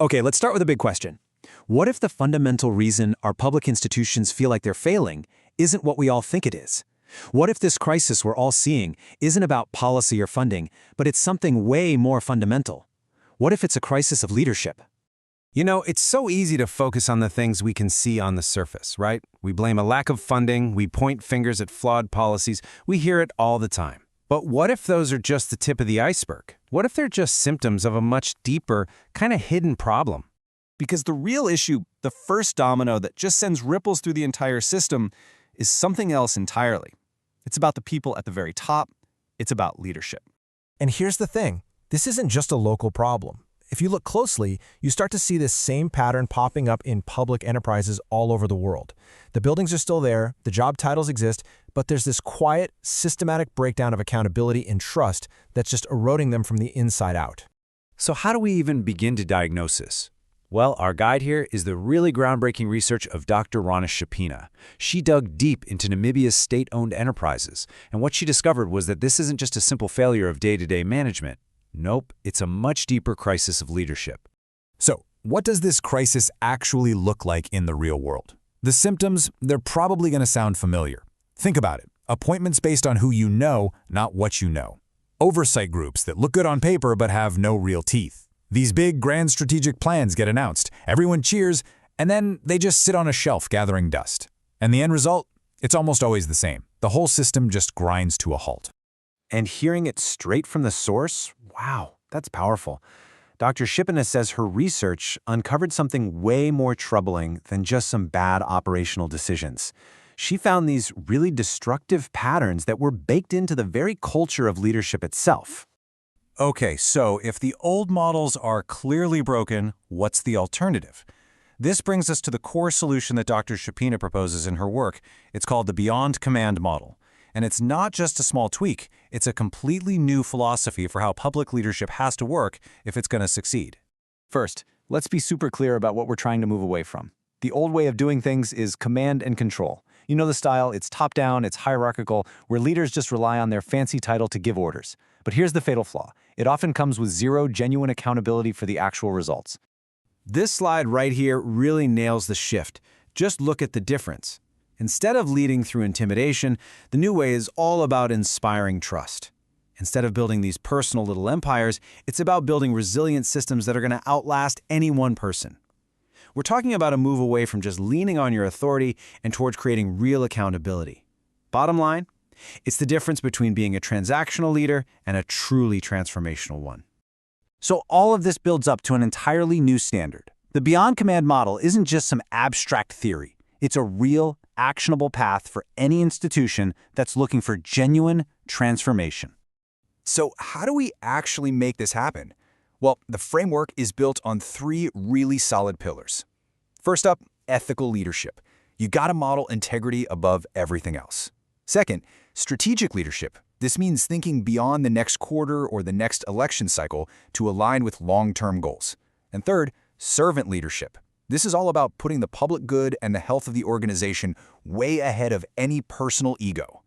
Okay, let's start with a big question. What if the fundamental reason our public institutions feel like they're failing isn't what we all think it is? What if this crisis we're all seeing isn't about policy or funding, but it's something way more fundamental? What if it's a crisis of leadership? You know, it's so easy to focus on the things we can see on the surface, right? We blame a lack of funding, we point fingers at flawed policies, we hear it all the time. But what if those are just the tip of the iceberg? What if they're just symptoms of a much deeper, kind of hidden problem? Because the real issue, the first domino that just sends ripples through the entire system, is something else entirely. It's about the people at the very top. It's about leadership. And here's the thing. This isn't just a local problem. If you look closely, you start to see this same pattern popping up in public enterprises all over the world. The buildings are still there, the job titles exist, but there's this quiet, systematic breakdown of accountability and trust that's just eroding them from the inside out. So how do we even begin to diagnose this? Well, our guide here is the really groundbreaking research of Dr. Rana Shapina. She dug deep into Namibia's state-owned enterprises, and what she discovered was that this isn't just a simple failure of day-to-day management. Nope, it's a much deeper crisis of leadership. So, what does this crisis actually look like in the real world? The symptoms, they're probably going to sound familiar. Think about it. Appointments based on who you know, not what you know. Oversight groups that look good on paper but have no real teeth. These big, grand strategic plans get announced, everyone cheers, and then they just sit on a shelf gathering dust. And the end result? It's almost always the same. The whole system just grinds to a halt. And hearing it straight from the source? Wow, that's powerful. Dr. Shipina says her research uncovered something way more troubling than just some bad operational decisions. She found these really destructive patterns that were baked into the very culture of leadership itself. Okay, so if the old models are clearly broken, what's the alternative? This brings us to the core solution that Dr. Shapina proposes in her work. It's called the Beyond Command model. And it's not just a small tweak, it's a completely new philosophy for how public leadership has to work if it's going to succeed. First, let's be super clear about what we're trying to move away from. The old way of doing things is command and control. You know the style, it's top-down, it's hierarchical, where leaders just rely on their fancy title to give orders. But here's the fatal flaw. It often comes with zero genuine accountability for the actual results. This slide right here really nails the shift. Just look at the difference. Instead of leading through intimidation, the new way is all about inspiring trust. Instead of building these personal little empires, it's about building resilient systems that are going to outlast any one person. We're talking about a move away from just leaning on your authority and towards creating real accountability. Bottom line, it's the difference between being a transactional leader and a truly transformational one. So all of this builds up to an entirely new standard. The Beyond Command model isn't just some abstract theory. It's a real, actionable path for any institution that's looking for genuine transformation. So how do we actually make this happen? Well, the framework is built on three really solid pillars. First up, ethical leadership. You gotta model integrity above everything else. Second, strategic leadership. This means thinking beyond the next quarter or the next election cycle to align with long-term goals. And third, servant leadership. This is all about putting the public good and the health of the organization way ahead of any personal ego.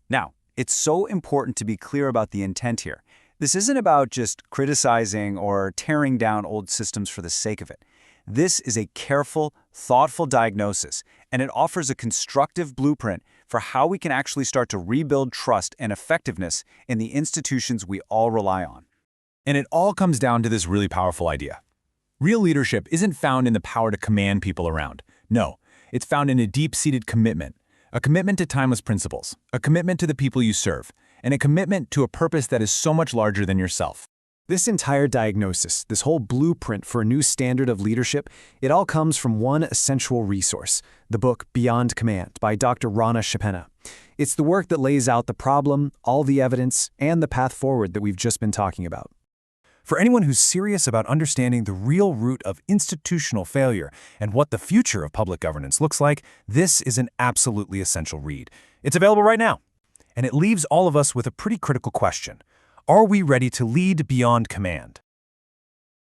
Now, it's so important to be clear about the intent here. This isn't about just criticizing or tearing down old systems for the sake of it. This is a careful, thoughtful diagnosis, and it offers a constructive blueprint for how we can actually start to rebuild trust and effectiveness in the institutions we all rely on. And it all comes down to this really powerful idea. Real leadership isn't found in the power to command people around. No, it's found in a deep-seated commitment. A commitment to timeless principles, a commitment to the people you serve, and a commitment to a purpose that is so much larger than yourself. This entire diagnosis, this whole blueprint for a new standard of leadership, it all comes from one essential resource, the book Beyond Command by Dr. Rana Shapina. It's the work that lays out the problem, all the evidence, and the path forward that we've just been talking about. For anyone who's serious about understanding the real root of institutional failure and what the future of public governance looks like, this is an absolutely essential read. It's available right now. And it leaves all of us with a pretty critical question. Are we ready to lead beyond command?